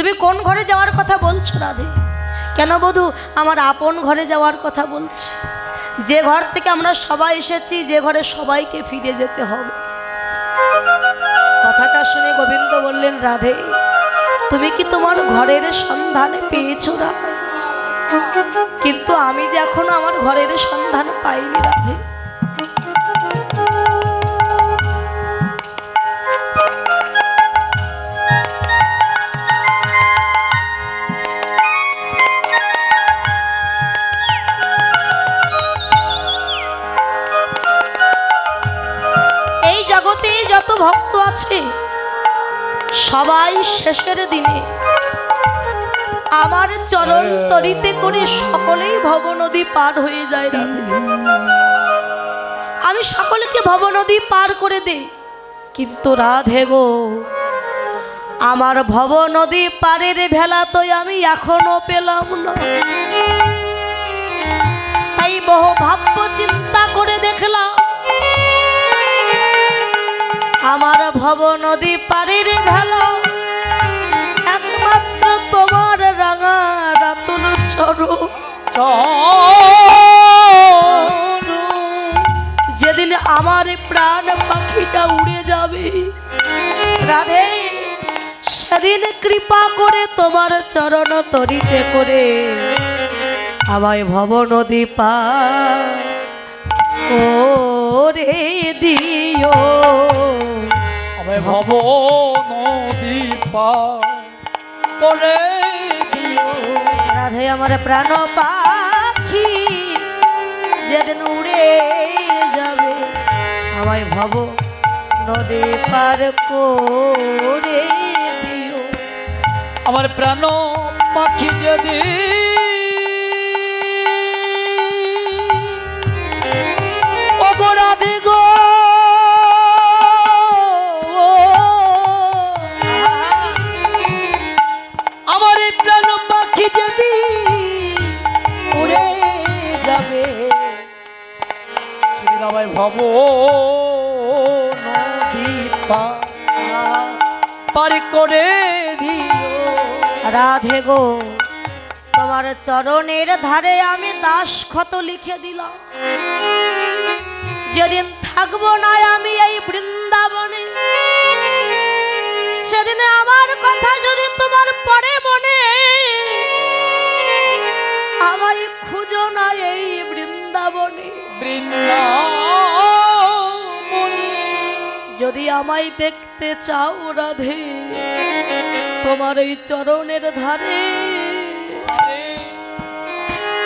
তুমি কোন ঘরে যাওয়ার কথা বলছো রাধে? কেন বধূ? আমার আপন ঘরে যাওয়ার কথা বলছি, যে ঘর থেকে আমরা সবাই এসেছি, যে ঘরে সবাইকে ফিরে যেতে হবে। কথাটা শুনে গোবিন্দ বললেন, রাধে তুমি কি তোমার ঘরের সন্ধানে পেয়েছো না? কিন্তু আমি যে এখনো আমার ঘরের সন্ধান পাইনি রাধে। এই জগতে যত ভক্ত আছে সবাই শেষের দিনে আমার চরণ তলিতে করে সকলেই ভব নদী পার হয়ে যায় রাধে। আমি সকলকে ভব নদী পার করে দেই, কিন্তু রাধে গো আমার ভব নদী পারের ভেলা তো আমি এখনো পেলাম না। তাই বহু ভাব্য চিন্তা করে দেখলাম আমার ভব নদী পারের ভেলা একমাত্র তোমার রাঙা রাতুল চরণ। যেদিন আমার প্রাণ পাখিটা উড়ে যাবে রাধে, সেদিন কৃপা করে তোমার চরণ তরিতে করে আমায় ভব নদী পার করে দিও। আমায় ভব নদী পার করে দিও। রাধে আমার প্রাণ পাখি যেদিন উড়ে যাবে আমায় ভব নদী পার করে দিও। আমার প্রাণ পাখি যেদিন অপরাধী গো আমার এই প্রাণ পাখি যেদিন উড়ে যাবে সেদিন আমায় ভব নদী পার করে দিও। রাধে গো তোমার চরণের ধারে আমি দাস ক্ষত লিখে দিলাম। যেদিন থাকবো না আমি এই বৃন্দাবনে, সেদিন আমার কথা যদি তোমার পড়ে মনে, আমায় খুঁজো না এই বৃন্দাবনে। যদি আমায় দেখতে চাও রাধে তোমার এই চরণের ধারে,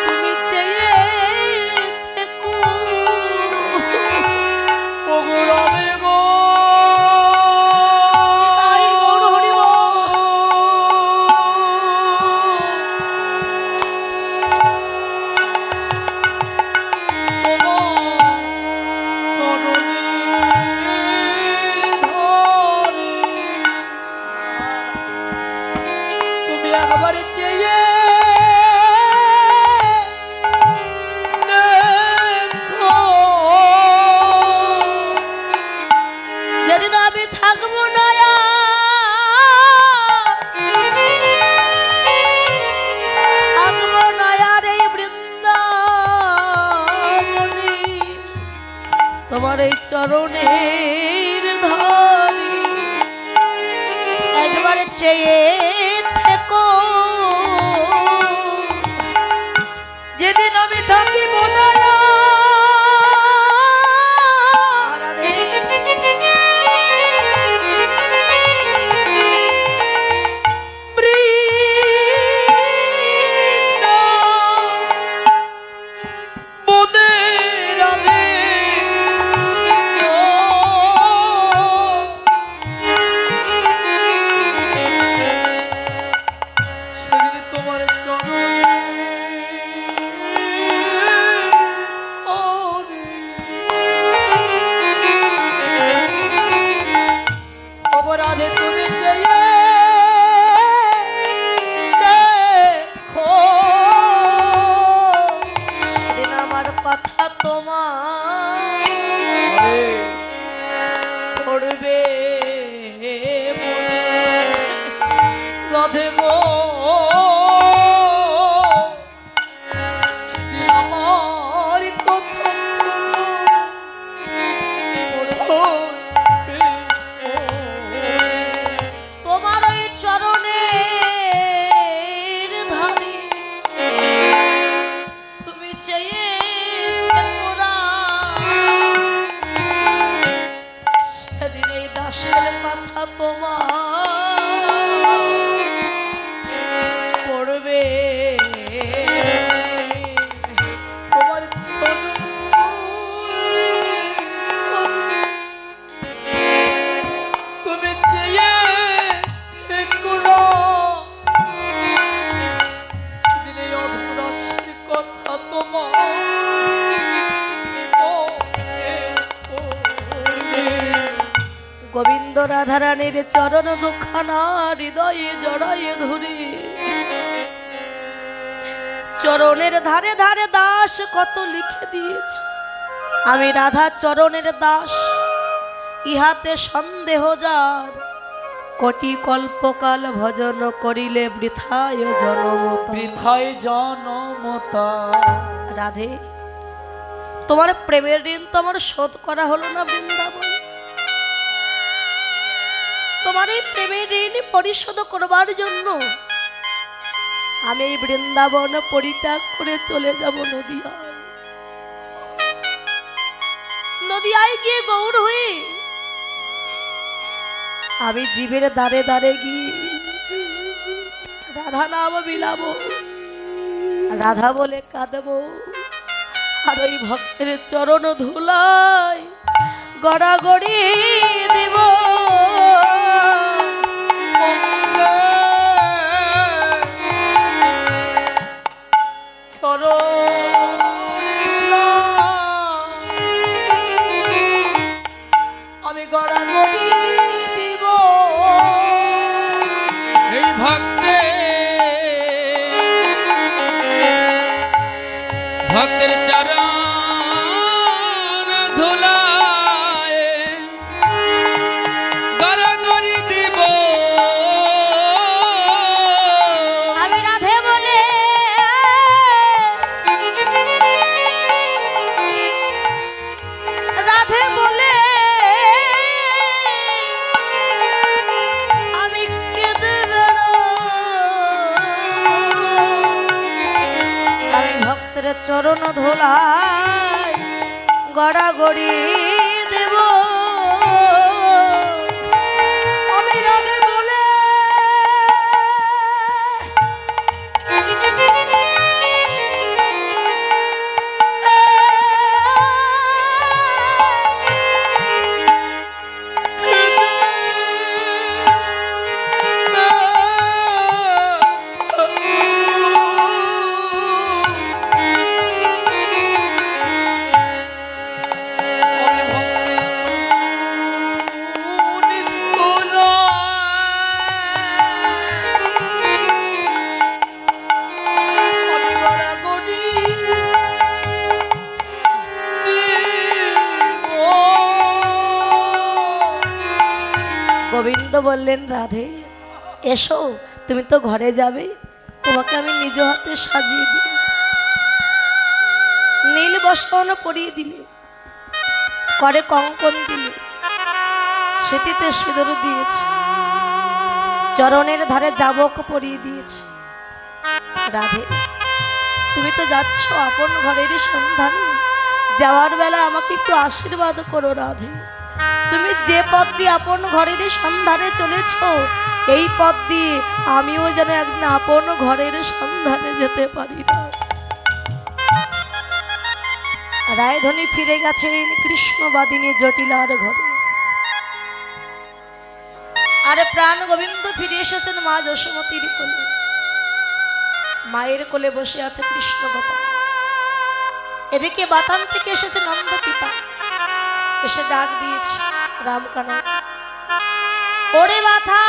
তুমি চেয়ে থেকো রাধে গো। তাই গৌর হরি বল। তুমি একবার চেয়ে দেখো। যেদিন আমি থাকবো না থাকবো না আর এই বৃন্দাবনে, তোমার এই চরণের ধারে একবার চেয়ে থেকো। যেদিন আমি থাকিব না গো সেদিন আমার কথা পড়বে। তোমার ওই চরণের ধারে তুমি চেয়ে সেদিন এই দাসের কথা তোমার পড়বে। তোমার চরণ তুমি চেয়ে করো সেদিন এই অধরাশির কথা তোমার গোবিন্দ রাধারানীর চরণ দুখানা হৃদয়ে জড়াইয়ে ধরে চরণের ধারে ধারে দাস কত লিখে দিয়েছে, আমি রাধা চরণের দাস, ইহাতে সন্দেহ যার, কোটি কল্পকাল ভজন করিলে বৃথায় জনমতা। বৃথায় জনমতা। রাধে, তোমার প্রেমের ঋণ তো আমার শোধ করা হলো না বৃন্দাবন। তোমার এই প্রেমের ঋণ পরিশোধ করবার জন্য আমি এই বৃন্দাবন পরিত্যাগ করে চলে যাব নদিয়ায়। নদিয়ায় গিয়ে গৌর হয়ে আমি জীবের দ্বারে দ্বারে গিয়ে রাধা নাম বিলাব, রাধা বলে কাঁদব, আর ওই ভক্তের চরণ ধুলায় গড়াগড়ি দেব। আমি গড়াগড়ি দিব এই ভক্তের চরণ ধুলায় গড়াগড়ি দিব। আমি রাধে বলে রাধে বলে আমি কেঁদে বেড়ো, আমি ভক্তের চরণ ধুলায় গড়াগড়ি দেব। আমি রাধে বলে গোবিন্দ বললেন, রাধে এসো, তুমি তো ঘরে যাবে, তোমাকে আমি নিজ হাতে সাজিয়ে দিই। নীল বস্ত্র পরিয়ে দিলে, করে কঙ্কন দিলে, সেটিতে সিঁদুর দিয়েছে, চরণের ধারে যাবক পরিয়ে দিয়েছে। রাধে, তুমি তো যাচ্ছ আপন ঘরের সন্ধানে, যাওয়ার বেলা আমাকে একটু আশীর্বাদ করো রাধে। তুমি যে পথ দিয়ে আপন ঘরের সন্ধানে চলেছ, এই পথ দিয়ে আমিও যেন একদিন আপন ঘরের সন্ধানে যেতে পারি না। রায়ধনী ফিরে গেছেন কৃষ্ণবাদিনী জটিলার ঘরে, আরে প্রাণ গোবিন্দ ফিরে এসেছেন মা যশোমতীর কোলে। মায়ের কোলে বসে আছে কৃষ্ণ গোপাল, এদিকে বাতান থেকে এসেছে নন্দ পিতা, এসে ডাক দিয়েছে রামকানা, ওরে বাথা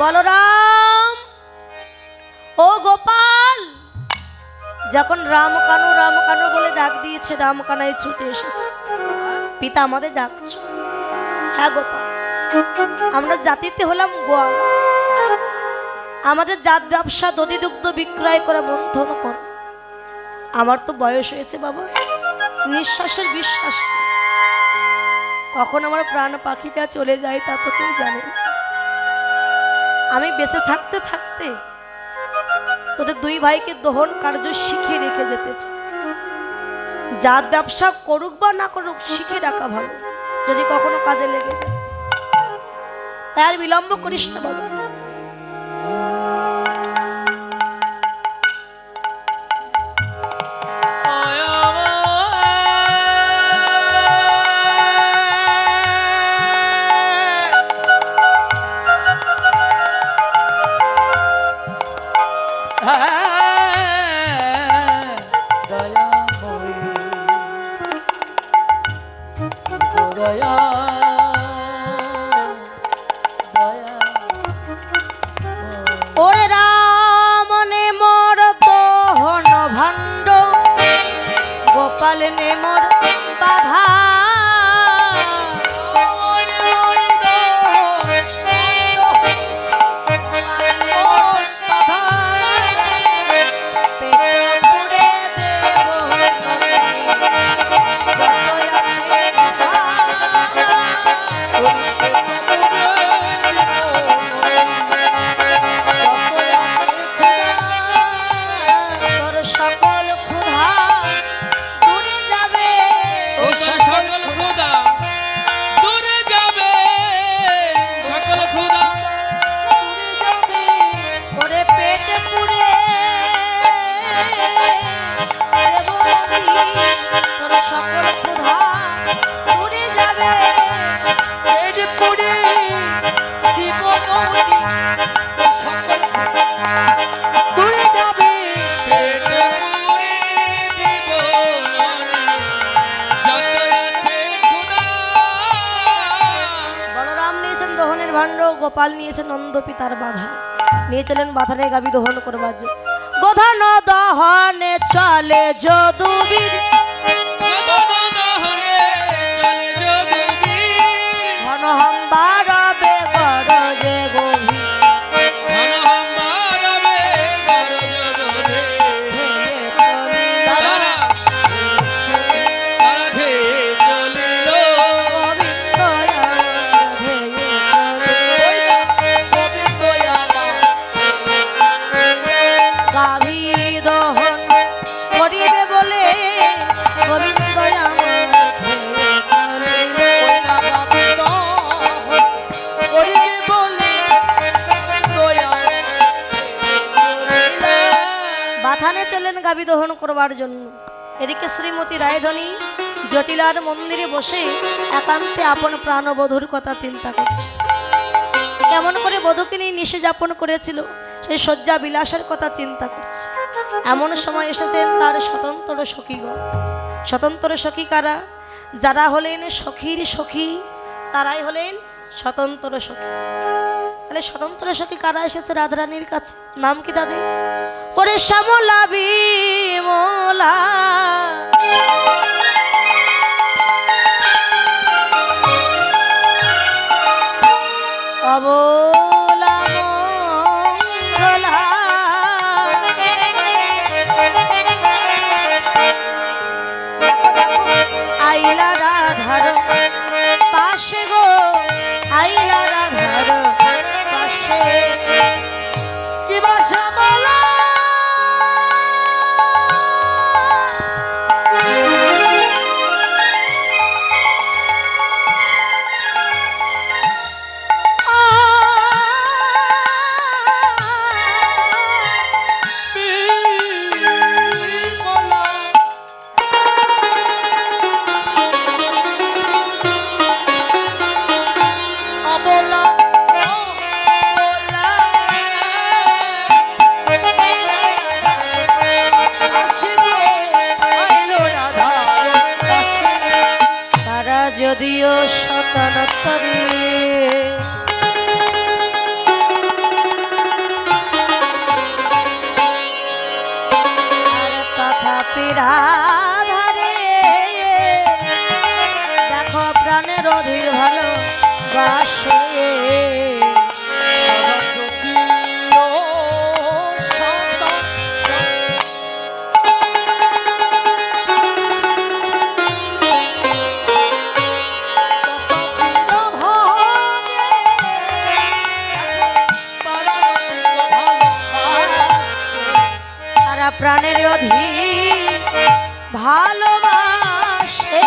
বলরাম, ও গোপাল। যখন রাম কানু বলে ডাক দিয়েছে, রাম কানাই ছুটে এসেছে। পিতা আমাদের ডাকছে। হ্যাঁ গোপাল, আমরা জাতিতে হলাম গোয়াল। আমাদের জাত ব্যবসা দধি দুগ্ধ বিক্রয় করে মন্থন কর। আমার তো বয়স হয়েছে বাবা, নিঃশ্বাসের বিশ্বাস। কখন আমার প্রাণ পাখিটা চলে যায় তা তো কেউ জানে না। আমি বেঁচে থাকতে থাকতে তোদের দুই ভাইকে দহন কার্য শিখিয়ে রেখে যেতে চাই। জাত ব্যবসা করুক বা না করুক, শিখে রাখা ভালো, যদি কখনো কাজে লেগে যায়। তাই আর বিলম্ব করিস না বাবা। ওরে রাম নে মোর দহন ভাণ্ড, গোপাল নে মোর বাধা। গোপাল নিয়েছে নন্দ পিতার বাধা, নিয়ে চলেন বাধানে গাবি দহন করবার জন্য। গোধন দহনে চলে যদুবীর, ঘন হম্বার বেগর যে গভীর, গাবি দহন করবার জন্য। এদিকে শ্রীমতী রায়ধনী জটিলার মন্দিরে বসে একান্তে আপন প্রাণবধূর কথা চিন্তা করছে। কেমন করে বধূকে নিয়ে নিশে যাপন করেছিল সেই শয্যা বিলাসের কথা চিন্তা করছে। এমন সময় এসেছেন তার স্বতন্ত্র সখীগণ। স্বতন্ত্র সখী কারা? যারা হলেন সখীর সখী তারাই হলেন স্বতন্ত্র সখী। তাহলে স্বতন্ত্র সখী কারা এসেছে রাধারানীর কাছে? নাম কি তাদের? ওরে শ্যামলা বিমলা, অবলা মঙ্গলা, আইলা রাধার পাশে গো, আইলা রাধার পাশে। কি ভাষা বলা যদিও শতনতরে রাধারে দেখো প্রাণের অধীর ভালোবাসে তারা যদিও সন্তান তারা প্রাণের অধীর ভালোবাসে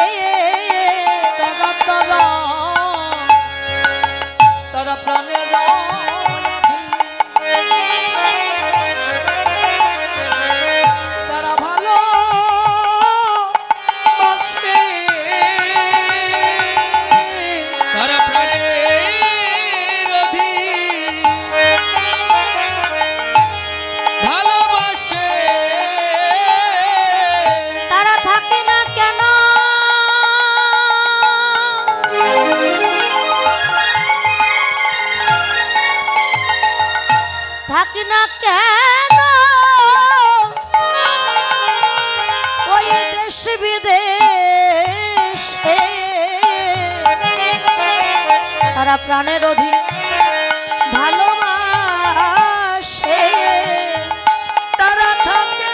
তারা প্রাণের তারা ভালো তারা প্রাণের অধীর ভালোবাসে তারা থাকে না কেন থাকে না কেন ওই দেশ বিদেশে তারা প্রাণের অধীর ভালোবাসে তারা থাকে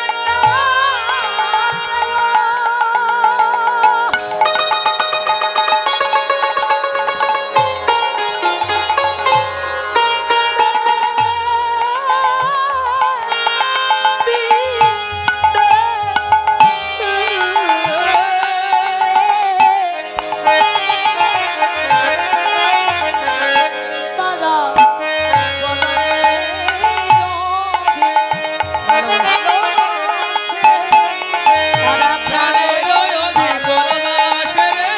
তারা প্রাণের অধিক ভালোবাসে রে,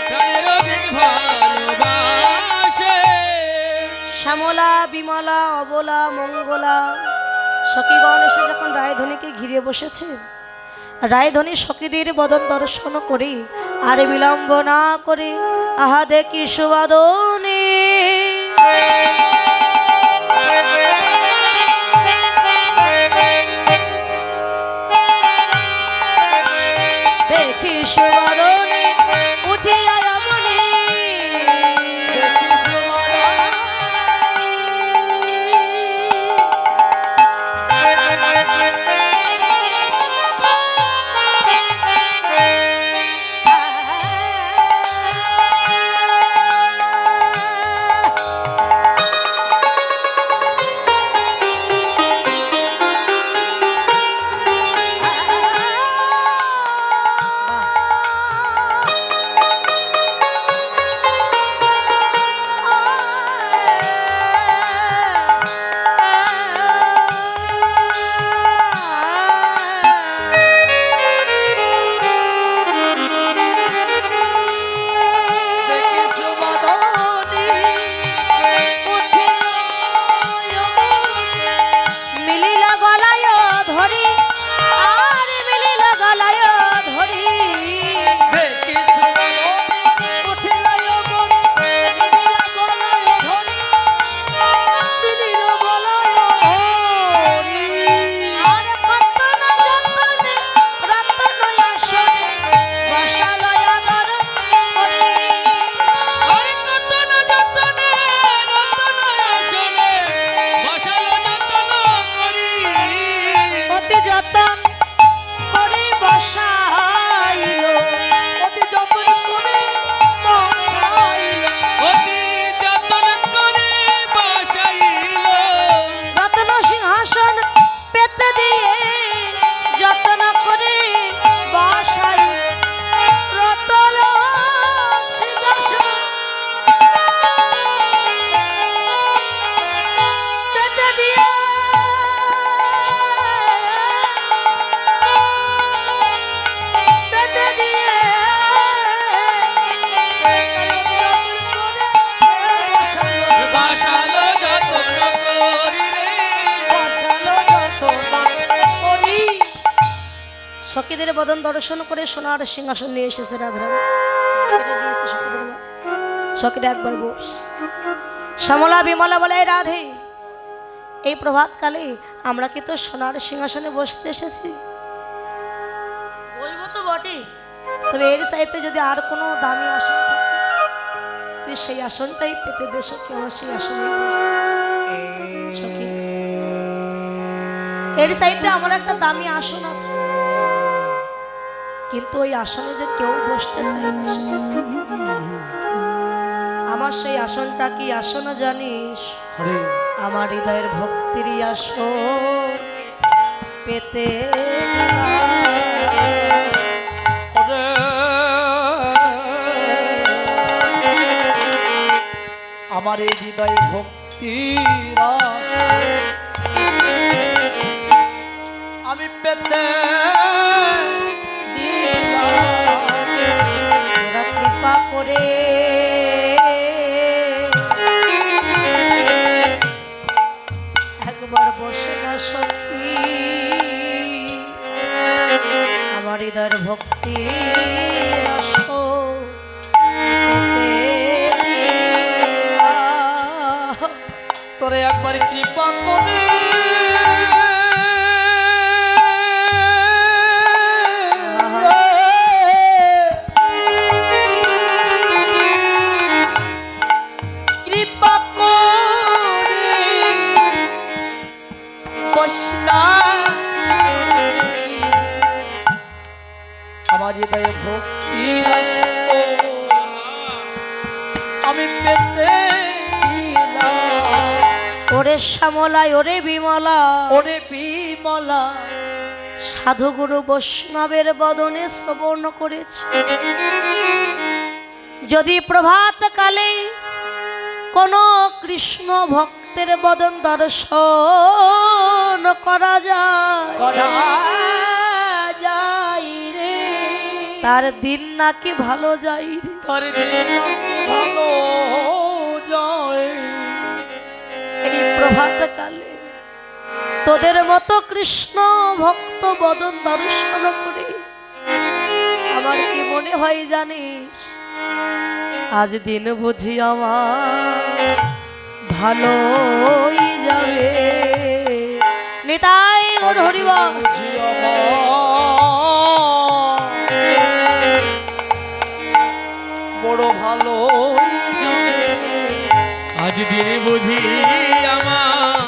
প্রাণের অধিক ভালোবাসে। শ্যামলা বিমলা অবলা মঙ্গলা সখীগণ এসে যখন রায়ধনীকে ঘিরে বসেছে রায়ধনী সখীদের বদন দর্শন করে আর বিলম্ব না করে আহা দেখি সুবাদনে দেখি সুবাদনে উঠিয়া এমনি মিলিলা গলায় ধরি আর মিলিলা গলায় ধরি আর কত না যতনে রতন আসনে বসালয় দর করি আরে কত না যতনে রতন আসনে বসালো যতন করি। অতি যতন করে বসাইল অতি যতন করে বসাইল রত্ন সিংহাসন পেতে দিয়ে যত্ন করে বসাই রতন সিংহাসন পেতে দিয়ে পেতে দিয়ে বসালো যতন করি রে। সখীদের বদন দর্শন করে সোনার সিংহাসন নিয়ে এসেছে রাধারানী ছেড়ে দিয়েছে সখীদের মাঝে সখীরা একবার বস শ্যামলা বিমলা বলে "এই রাধে এই প্রভাতকালে আমরা কি তো সোনার সিংহাসনে বসতে এসেছি তবে এর চাইতে যদি আর কোনো দামি আসন থাকে তুই সেই আসনটাই পেতে দে সখী, আমার সেই আসনে সখী। এর চাইতে আমার একটা দামি আসন আছে, কিন্তু ওই আসনে যে কেউ বসতে চায় না সখী। আমার সেই আসনটা কি আসন জানিস? আমার হৃদয়ের ভক্তিরই আসন পেতে আমার এই হৃদয় ভক্তি আমি পেতে তোরা কৃপা করে একবার বসে না সখী, আমার হৃদয়ের ভক্তি তোরে একবার কৃপা করে কৃপা করে বসনা আমার হৃদয়ে ভক্তি আমি পেতে ওরে শ্যামলায় ওরে বিমলা, ওরে বিমলা সাধুগুরু বৈষ্ণবের বদনে শ্রবণ করেছে। যদি প্রভাত কালে কোন কৃষ্ণ ভক্তের বদন দর্শন করা যায়, রে তার দিন নাকি ভালো যায় রে, তার দিন ভালো যায়। এই প্রভাত কালে তোদের মতো কৃষ্ণ ভক্ত বদন দর্শন করে আমার কি মনে হয় জানিস? আজ দিন বুঝি আমার ভালোই যাবে। নিতাই ওর হরিবল। বড় ভালো আজ দিন বুঝি আমার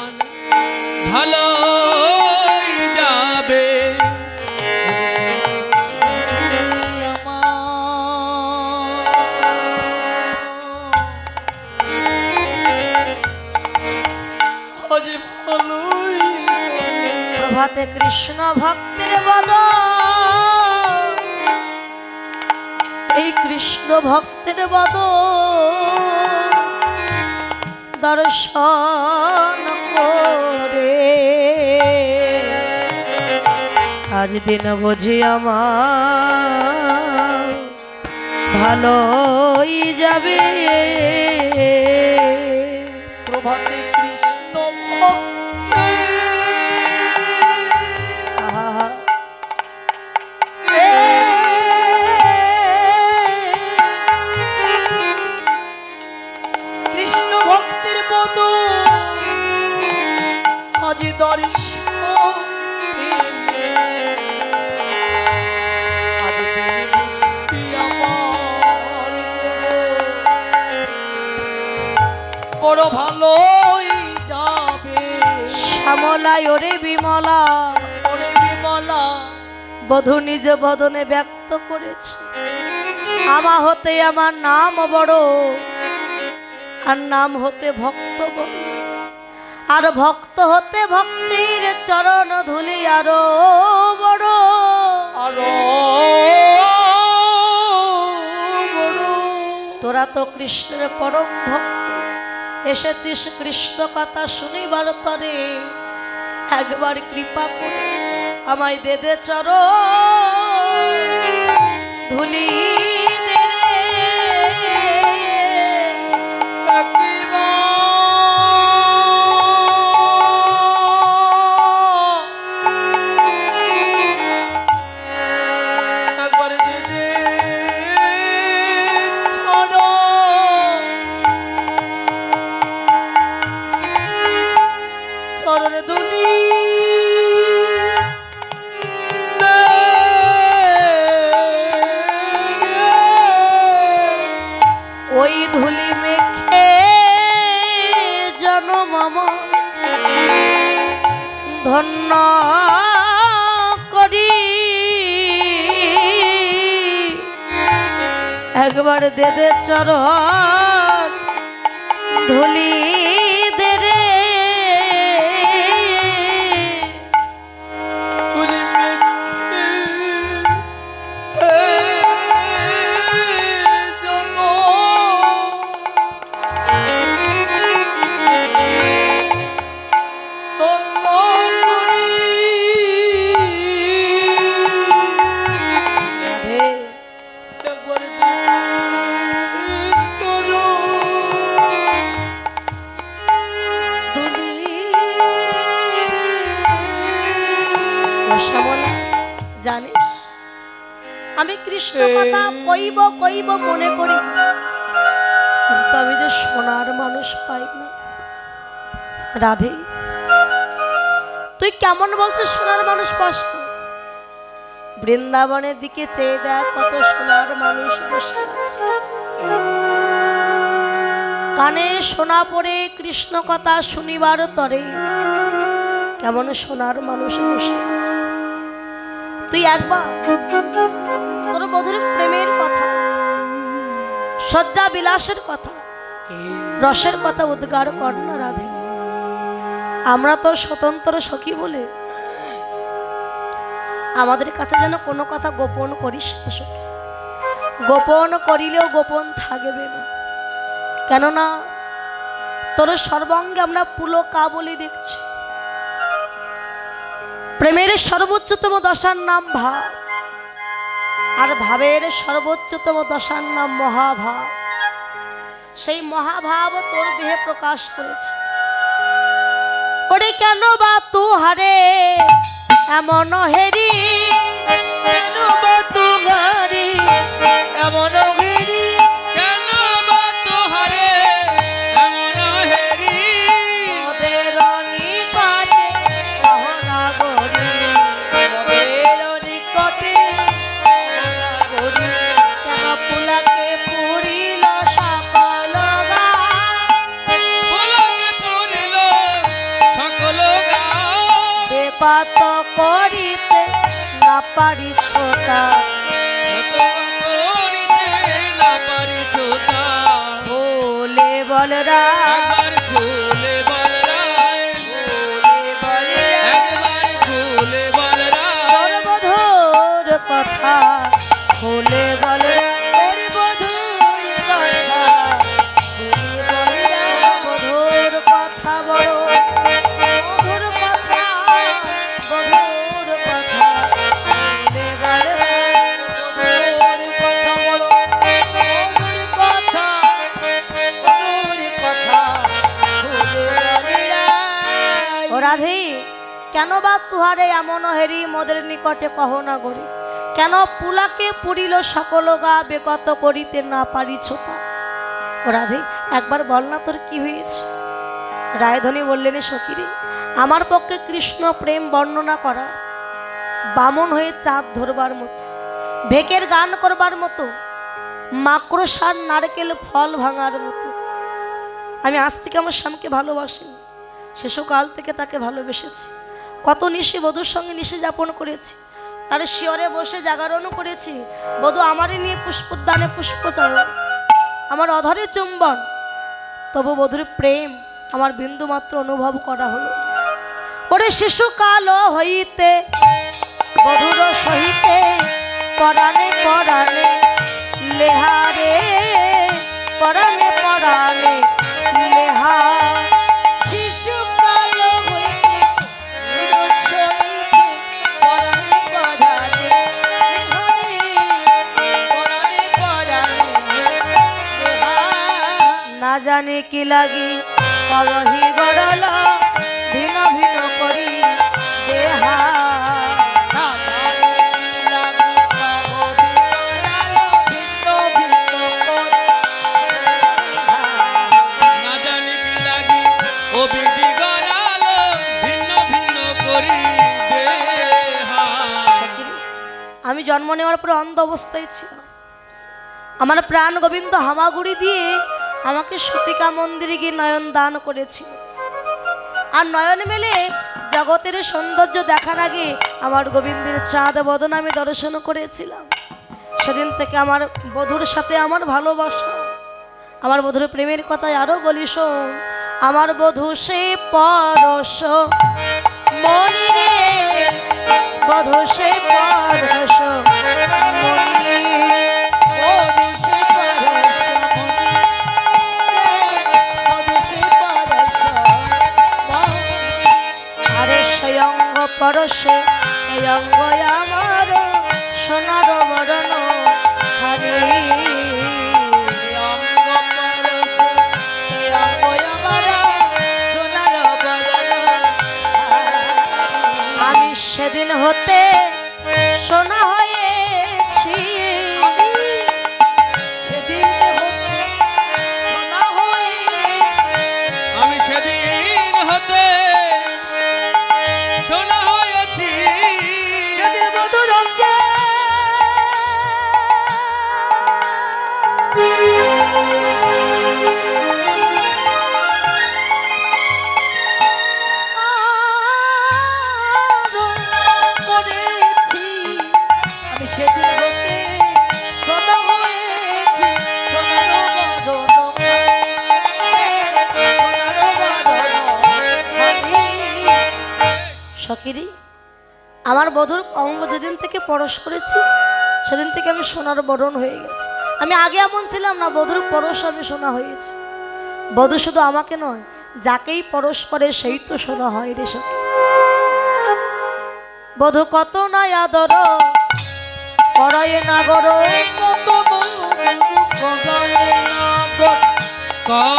ভালো যাবে। প্রভাতে কৃষ্ণ ভক্তের বদন, এই কৃষ্ণ ভক্তের বদন দর্শন করে আজ দিন বুঝি আমার ভালোই যাবে। প্রভাতে কৃষ্ণ আহা, কৃষ্ণ ভক্তির মতো আজি দর্শন আজি বুঝি আমার বড় ভালোই যাবে। শ্যামলায় ওরে বিমলা, ওরে বিমলা বধূ নিজ বদনে ব্যক্ত করেছে, আমা হতে আমার নাম বড়, আর নাম হতে ভক্ত বড়, আর ভক্ত হতে ভক্তির চরণ ধুলি আরো বড়। আরো বড় তোরা তো কৃষ্ণের পরম ভক্ত, এসেছিস কৃষ্ণ কথা শুনিবার তরে, একবার কৃপা করে আমায় দে দে চরণ ধুলি দে রে। একবার দিদি চরণে দুটি ওই ধুলি মেখে জনম আমার ধন্য করি একবার দে দে চরণ ধুলি দে রে ধুলি মেখে জনম ধন্য হে একবার চলো ধুলি শ্যামলা জানিস আমি কৃষ্ণ কথা কইব কইব মনে করি কিন্তু আমি যে সোনার মানুষ পাই না রাধে তুই কেমন বলছিস সোনার মানুষ পাস না বৃন্দাবনের দিকে চেয়ে দেখ কত সোনার মানুষ বসে আছে কানে শোনা পড়ে কৃষ্ণ কথা শুনিবার তরে কেমন সোনার মানুষ বসে আছে তুই একবার তোর মধুর প্রেমের কথা শয্যা বিলাসের কথা রসের কথা উদ্গার কর না রাধে আমরা তো স্বতন্ত্র সখী বলে আমাদের কাছে যেন কোনো কথা গোপন করিস না সখী গোপন করিলেও গোপন থাকবে না কেননা তোর সর্বাঙ্গে আমরা পুলকা বলে দেখছি প্রেমের সর্বোচ্চতম দশার নাম ভাব আর ভাবের সর্বোচ্চতম দশার নাম মহাভাব সেই মহাভাব তোর দেহে প্রকাশ করেছে ওরে কেন বা তুহারে এমন হেরি কেন বা তোমারি এমন ঘেরি কেন বা তোহারে এমন হেরি ওদের নিকটে গহনা গরি মোদের নিকটে গহনা গরি কেন পুলাকে পুরিল সকল গা ফুলকে পুরিল সকল গাও বেপাত করিতে না পারি ছোটা করিতে না পারিছো তা বলে বলরা একবার খুলে বল রায় একবার খুলে বল রায় সর্বধুর কথা বলে বলরা তোর বধুর কথা ভুলি বলিরা মধুর কথা বড় মধুর কথা মধুর কথা বলে বলরা মধুর কথা বলো মধুর কথা মধুর কথা ভুলি বলিরা ও রাধে কেন বা তুহারে এমন হেরি মোদের নিকটে কহ না গরি কেন পুলাকে পুরিল সকল গা বেকত করিতে না পারিছ তা ও রাধে একবার বল না তোর কি হয়েছে রায়ধনী বললেন সখীরে আমার পক্ষে কৃষ্ণ প্রেম বর্ণনা করা বামন হয়ে চাঁদ ধরবার মতো ভেকের গান করবার মতো মাকড়সার নারকেল ফল ভাঙার মতো আমি আজ থেকে আমার স্বামীকে ভালোবাসিনি শিশুকাল থেকে তাকে ভালোবেসেছি কত নিশি বধূর সঙ্গে নিশি যাপন করেছি তার শিয়রে বসে জাগরণও করেছি বধূ আমারই নিয়ে পুষ্পোদ্যানে পুষ্পচরণ আমার অধরে চুম্বন তবু বধূর প্রেম আমার বিন্দু মাত্র অনুভব করা হলো ওরে শিশুকাল হইতে বধুর সহিতে পরাণে পরাণে লেহারে পরাণে পরাণে লেহা শিশুকাল হইতে মধুর সহিতে পরাণে পরাণে পরাণে পরাণে না জানি কি লাগি কলহি গড়ল ভিন ভিন করি দেহা না জানি কি লাগে কাবি গড়ালো ভিন্ন ভিন্ন করে না জানি কি লাগি ও বিধি গড়ালো ভিন্ন ভিন্ন করি দেহা আমি জন্ম নেওয়ার পরে অন্ধ অবস্থায় ছিলাম আমার প্রাণ গোবিন্দ হামাগুড়ি দিয়ে আমাকে সতিকা মন্দিরে গিয়ে নয়ন দান করেছিল। আর নয়ন মেলে জগতের সৌন্দর্য দেখার আগে আমার গোবিন্দের চাঁদ বদন আমি দর্শন করেছিলাম। সেদিন থেকে আমার বধূর সাথে আমার ভালোবাসা, আমার বধূর প্রেমের কথাই আরো বলি শোন। আমার বধূ সে পরশ মনি রে, বধূ সে পরশ মনি। আরে স্বয়ং পরশে এই অঙ্গ আমার সোনার বরণ হারি। আমি সেদিন হতে সোনা হয়েছি, আমি সেদিন হতে সোনা হয়েছি। সখিরি, আমার বধুর অঙ্গ যেদিন থেকে পরশ করেছি সেদিন থেকে আমি সোনার বরণ হয়ে গেছি। আমি আগে এমন ছিলাম না, বধুর পরশ আমি সোনা হয়েছি। বধূ শুধু আমাকে নয়, যাকেই পরশ করে সেই তো সোনা হয় রে সখী। বধূ কত নয় আদর করায় না গর, কত নয় আদর কত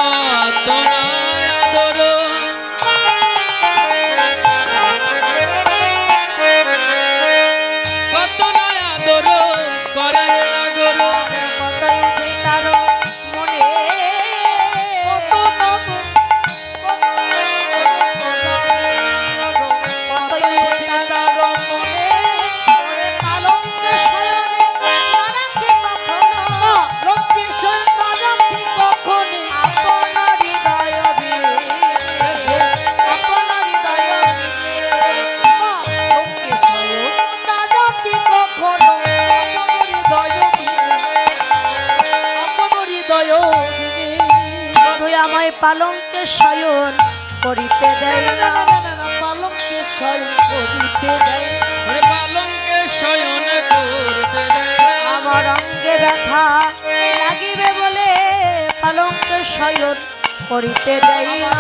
নয় আদর করায় আগর। কতই যে তার মনে কতই যে তার মনে ওরে পালঙ্কে শয়নে নারাখি কখনো আপন হৃদয় বিনে, আপন হৃদয় বধূ আমায় পালঙ্কে শয়ন করিতে দেয় না। ওরে পালঙ্কে শয়ন করতে দেয়। আমার অঙ্গে ব্যথা লাগিবে বলে পালঙ্কে শয়ন করিতে দেয় না।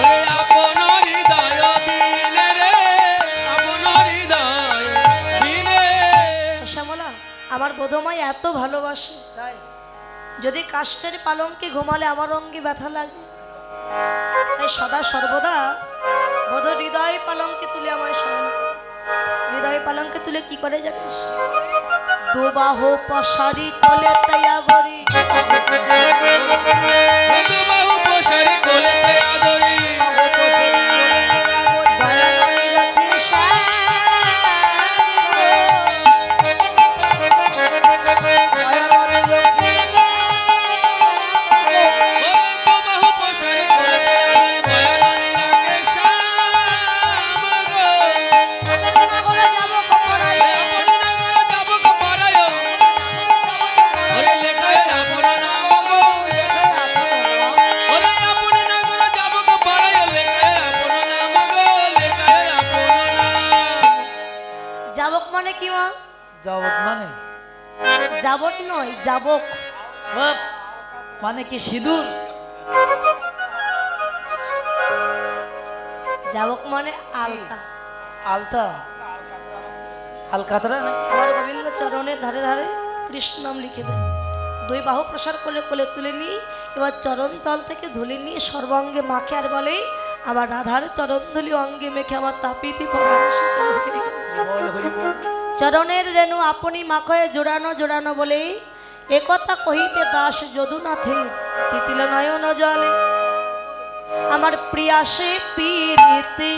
ওরে আপন হৃদয় বিনে রে, আপন হৃদয় বিনে। শ্যামলা, আমার বোধমায় এত ভালোবাসে, যদি কাষ্ঠের পালঙ্কে ঘুমালে আমার অঙ্গে ব্যথা লাগে। তাই সদা সর্বদা বোধ হৃদয় পালঙ্কে তুলে আমায় শয়ন করে। হৃদয় পালঙ্কে তুলে কি করে জানিস? দুবাহ পশারি কোলে তৈয়া গরি, বাহু প্রসারী কোলেতে আদরি। দয়ানন্দী রাখি শ্যাম। ওরে বাহু প্রসারী কোলেতে আদরি, ভয়াননী রাখে শ্যাম গো। নগরে যাব কপড়ায়, আপন নগরে যাব গো পরায়। ওরে লেখায় আপন নাম গো। ওরে আপন নগরে যাব গো পরায়, লেখায় আপন নাম গো, লেখায় আপন নাম। যাবক মানে কি মা? জগৎ মানে যাবট নয়, যাবক। মানে কি সিঁদুর? যাবক মানে আলতা। আলতা আলকাতরা নাকি? আমার গোবিন্দ চরণের ধারে ধারে কৃষ্ণ নাম লিখে দেয়। দুই বাহু প্রসার করলে কোলে তুলে নিয়ে এবার চরণ তল থেকে ধুলে নিয়ে সর্বাঙ্গে মাখে আর বলে আমার রাধার চরণ ধুলি অঙ্গে মেখে আমার তাপিতি পরাণ শীতল হয়ে গেল। বল হরি বল। চরণের রেণু আপনি মাখয়ে জোড়ানো জোড়ানো বলে একথা কহিতে দাস যদুনাথে তিতিল নয়ন জলে। আমার প্রিয়াসে পীড়িতে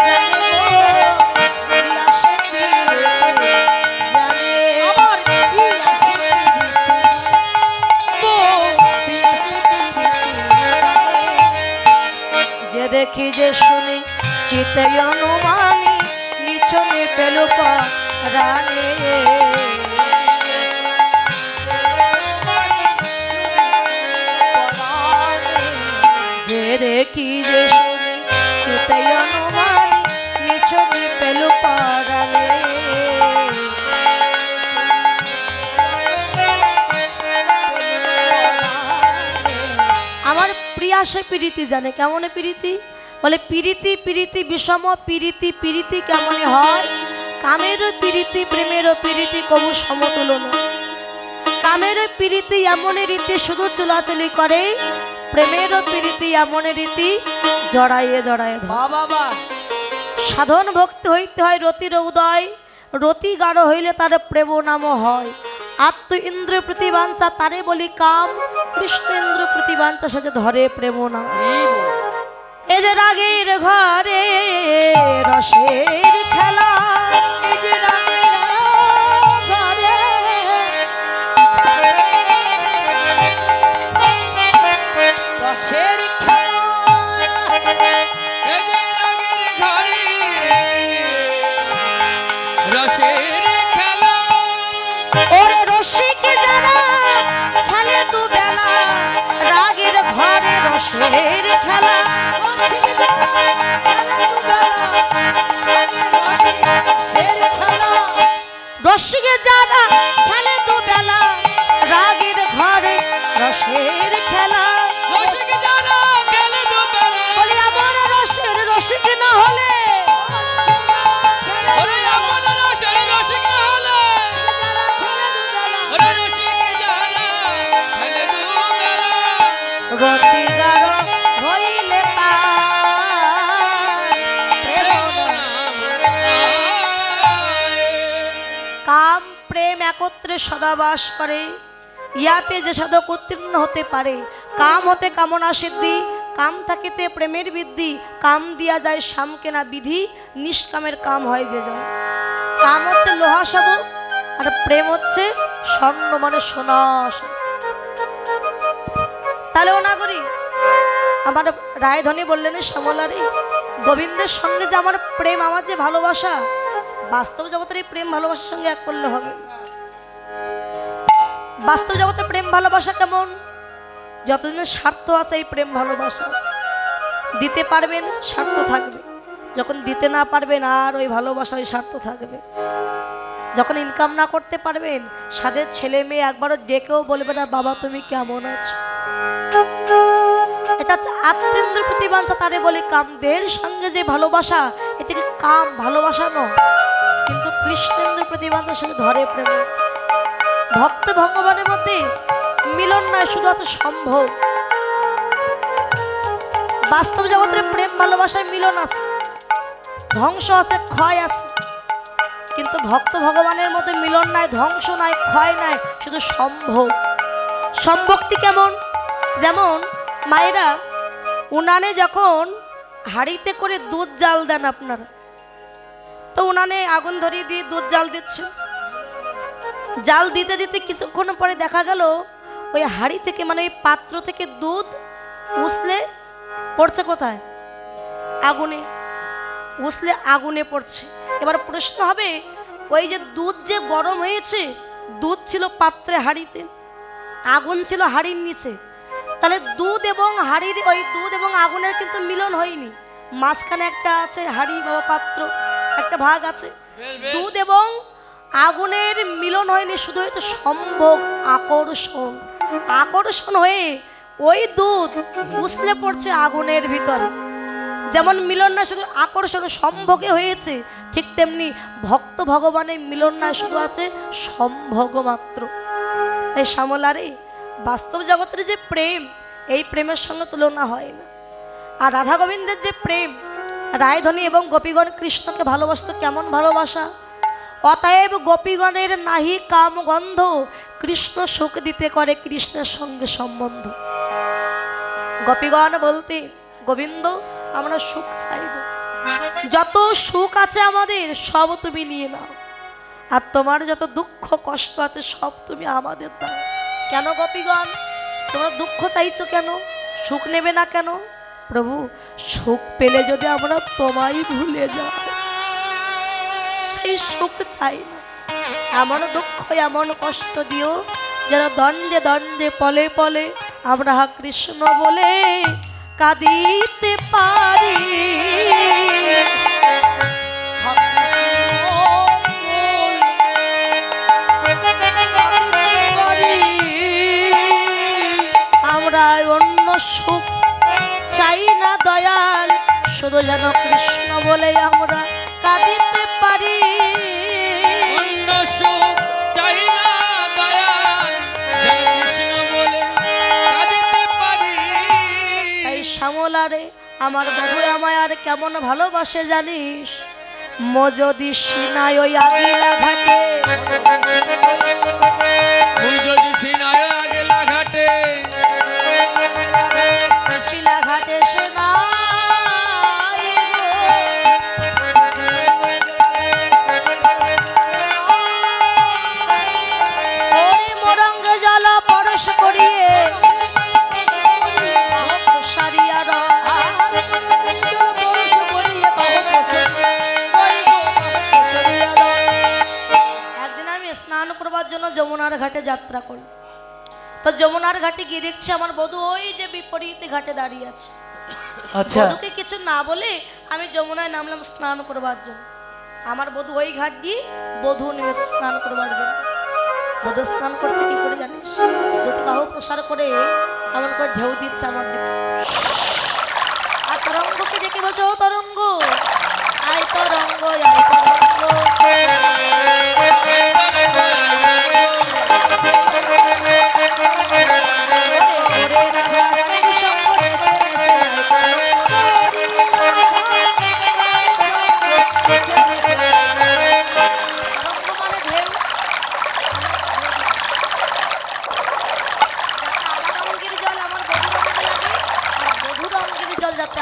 জানে গো, প্রিয়াসে দেখি যে শুনে চিতে অনুমানি নিচনে পেল রানে যে দেখি যে শুনে চিতে অনুমানি নিচনে পেল রানে আমার প্রিয়া সে প্রীতি জানে কেমন প্রীতি বলে প্রীতি প্রীতি বিষম প্রীতি প্রীতি কেমন হয় কামেরও প্রীতি প্রেমেরও প্রীতি কবু সমতুলন কামের প্রীতি এমন রীতি শুধু চলাচলি করে প্রেমেরও প্রীতি এমন রীতি জড়াইয়ে জড়াইয়ে ধরে বাবা সাধন ভক্তি হইতে হয় রতির উদয় রতি গাঢ় হইলে তার প্রেম নাম হয় আত্ম ইন্দ্র প্রতিবাঞ্চা তারে বলি কাম কৃষ্ণ ইন্দ্র প্রতিবাঞ্চা সাথে ধরে প্রেম নাম এ যে রাগের ঘরে রসের খেলা এ যে রাগের ঘরে রসের খেলা এই যে রাগের ঘরে রসের খেলা ওরে রসিক যারা খেলে দু বেলা রাগের ঘরে রসের খেলা রসিকে যারা খেলে দু বেলা রাগের ঘরে রসের খেলা রসিক যারা খেলে দুবেলা বলি আমার রসের রসিক না হলে ওরে আমার রসের রসিক না হলে ওরে রসিক যারা খেলে দুবেলা রতি গাঢ় হইলে তার প্রেম নাম আয়। কাম প্রেম একত্রে সদাবাস করে ইয়াতে যে সাধক উত্তীর্ণ হতে পারে কাম হতে কামনা সিদ্ধি কাম থাকিতে প্রেমের বৃদ্ধি কাম দিয়া যায় শামকে না বিধি নিষ্কামের কাম হয় যে জন কাম হচ্ছে লোহা শাবক আর প্রেম হচ্ছে স্বর্ণ মানে সোনা শাবক। তাহলে ও না করি আমার রায়ধনী বললেন শ্যামলারে গোবিন্দের সঙ্গে যে আমার প্রেম আমার যে ভালোবাসা বাস্তব জগতের এই প্রেম ভালোবাসার সঙ্গে এক করলে হবে না। বাস্তব জগতের প্রেম ভালোবাসা কেমন যতদিন স্বার্থ আছে এই প্রেম ভালোবাসা আছে দিতে পারবেন স্বার্থ থাকবে যখন দিতে না পারবেন আর ওই ভালোবাসা ওই স্বার্থ থাকবে যখন ইনকাম না করতে পারবেন সাদের ছেলে মেয়ে একবারও ডেকেও বলবে না বাবা তুমি কেমন আছো এটা হচ্ছে আত্মেন্দ্র প্রতিবাঞ্চা তারে বলে কাম দেহের সঙ্গে যে ভালোবাসা এটাকে কাম ভালোবাসা নয় কিন্তু কৃষ্ণেন্দ্র প্রতিবাঞ্চার সঙ্গে ধরে প্রেম ভক্ত ভগবানের মধ্যে মিলন নয় শুধু আছে সম্ভব বাস্তব জগতের প্রেম ভালোবাসায় মিলন আছে ধ্বংস আছে ক্ষয় আছে কিন্তু ভক্ত ভগবানের মধ্যে মিলন নাই ধ্বংস নাই ক্ষয় নাই শুধু সম্ভোগ সম্ভোগটি কেমন যেমন মায়েরা উনানে যখন হাঁড়িতে করে দুধ জাল দেন আপনারা তো উনানে আগুন ধরিয়ে দিয়ে দুধ জাল দিচ্ছে জাল দিতে দিতে কিছুক্ষণ পরে দেখা গেল ওই হাঁড়ি থেকে মানে ওই পাত্র থেকে দুধ উছলে পড়ছে কোথায় আগুনে উছলে আগুনে পড়ছে এবার প্রশ্ন হবে ওই যে দুধ যে গরম হয়েছে দুধ ছিল পাত্রে হাঁড়িতে আগুন ছিল হাঁড়ির নিচে তাহলে দুধ এবং হাঁড়ির ওই দুধ এবং আগুনের কিন্তু মিলন হয়নি মাঝখানে একটা আছে হাঁড়ি বা পাত্র একটা ভাগ আছে দুধ এবং আগুনের মিলন হয়নি শুধু হয়েছে সম্ভোগ আকর্ষণ আকর্ষণ হয়ে ওই দুধ উছলে পড়ছে আগুনের ভিতরে যেমন মিলন না শুধু আকর্ষণ সম্ভোগে হয়েছে ঠিক তেমনি ভক্ত ভগবানের মিলন না শুধু আছে সম্ভোগ মাত্র তাই শ্যামলারে বাস্তব জগতের যে প্রেম এই প্রেমের সঙ্গে তুলনা হয় না আর রাধা গোবিন্দের যে প্রেম রায়ধনী এবং গোপীগণ কৃষ্ণকে ভালোবাসতো কেমন ভালোবাসা অতএব গোপীগণের নাহি কাম গন্ধ কৃষ্ণ সুখ দিতে করে কৃষ্ণের সঙ্গে সম্বন্ধ গোপীগণ বলতে গোবিন্দ আমরা সুখ চাইব যত সুখ আছে আমাদের সব তুমি নিয়ে নাও আর তোমার যত দুঃখ কষ্ট আছে সব তুমি আমাদের দাও কেন গোপীগণ তোমরা দুঃখ চাইছো কেন সুখ নেবে না কেন প্রভু সুখ পেলে যদি আমরা তোমায় ভুলে যাই, সেই সুখ চাই না। এমন দুঃখ এমন কষ্ট দিও যেন দণ্ডে দণ্ডে পলে পলে আমরা কৃষ্ণ বলে কাঁদিতে পারি। আমরা অন্য সুখ চাই না দয়াল, শুধু যেন কৃষ্ণ বলে আমরা কাঁদিতে পারি। অন্য সুখ চাই না দয়াল, যেন কৃষ্ণ বলে কাঁদিতে পারি। তাই শ্যামলারে আমার বধূ আমায় আর কেমন ভালোবাসে জানিস? মো যদি সিনায় ওই আগিলা ঘাটে, তুই যদি সিনায় আগেলা ঘাটে, শিলা ঘাটে সেনাই ওই মোরঙ্গে জল পরশ করিয়ে সারিয়া একদিন আমি স্নান করবার জন্য যমুনার ঘাটে যাত্রা করলাম। তো যমুনার ঘাটে গিয়ে দেখছি আমার বধূ ওই যে বিপরীত ঘাটে দাঁড়িয়ে আছে। আচ্ছা, বধূকে কিছু না বলে আমি যমুনায় নামলাম স্নান করবার জন্য। আমার বধূ ওই ঘাট দিয়ে বধূ নেমেছে স্নান করবার জন্য। বধূ স্নান করছে কি করে জানিস? দুটো বাহু প্রসার করে এমন করে ঢেউ দিচ্ছে আমার দিকে। আর তরঙ্গকে ডেকে বলছে, ও তরঙ্গ, আয় তরঙ্গ, আয় তরঙ্গ।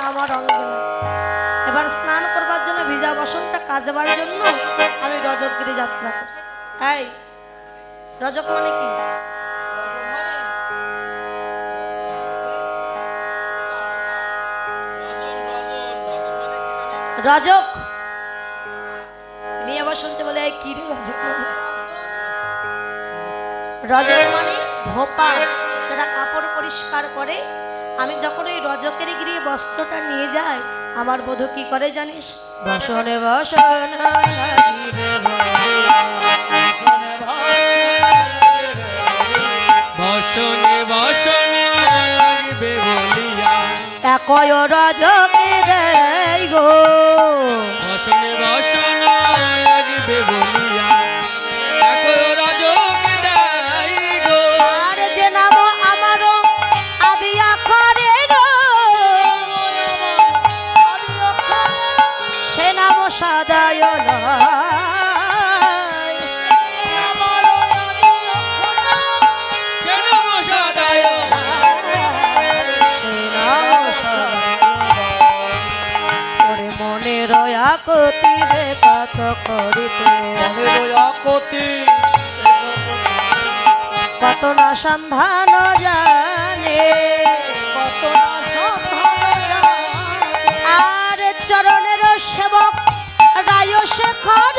আমার অঙ্গে না। এবার স্নান করবার জন্য ভিজা বসনটা কাজবার জন্য আমি রজতগিরি যাত্রা করি। এই রজক মানে কি? রজক নিয়ে আবার শুনছে বলে এই কি রে রজক মানে? রজক মানে ধোপা, যারা কাপড় পরিষ্কার করে। আমি যখন ওই রজকের গিয়ে বস্ত্রটা নিয়ে যাই, আমার বধূ কি করে জানিস? বসনে বসন বসনে বসন লাগবে বলিয়া, একয় রজকে দেয় গো। বসনে বসন লাগবে বলিয়া, একই রাজক দেয় গো। আর যে নাম আমারও আদি আখরের, সে নাম সাদায় সে নাম সদায়, মনে রয়া কতিবে কত করিতে, কত না সন্ধান জানে, আর চরণের সেবক রায় শেখর,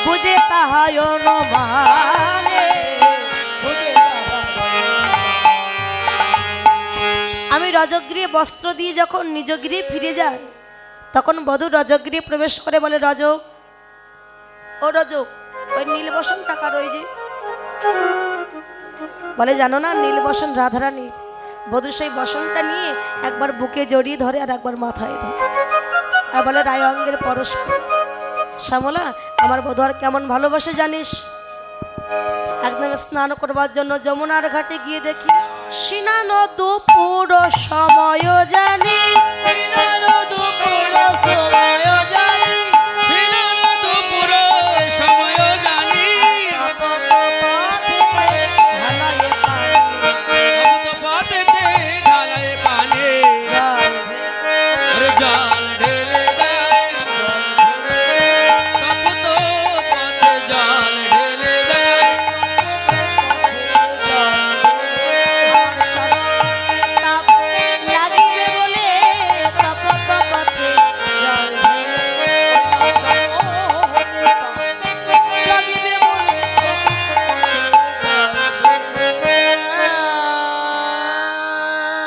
বুঝে তাহায় মানে। আমি রজগৃহে বস্ত্র দিয়ে যখন নিজ গৃহে ফিরে যাই, তখন বধূ রজগৃহে প্রবেশ করে বলে, রজক, ও রজক, ওই নীলবসন টাকা রয়ে যে। বলে, জানো না নীলবসন রাধারানীর। বধূ সেই বসনটা নিয়ে একবার বুকে জড়িয়ে ধরে আর একবার মাথায় ধরে আর বলে, রায় অঙ্গের পরস্পর। শ্যামলা, আমার বধূ আর কেমন ভালোবাসে জানিস? একদম স্নান করবার জন্য যমুনার ঘাটে গিয়ে দেখি সিনানো দুপুর সময় জানি, দুপুর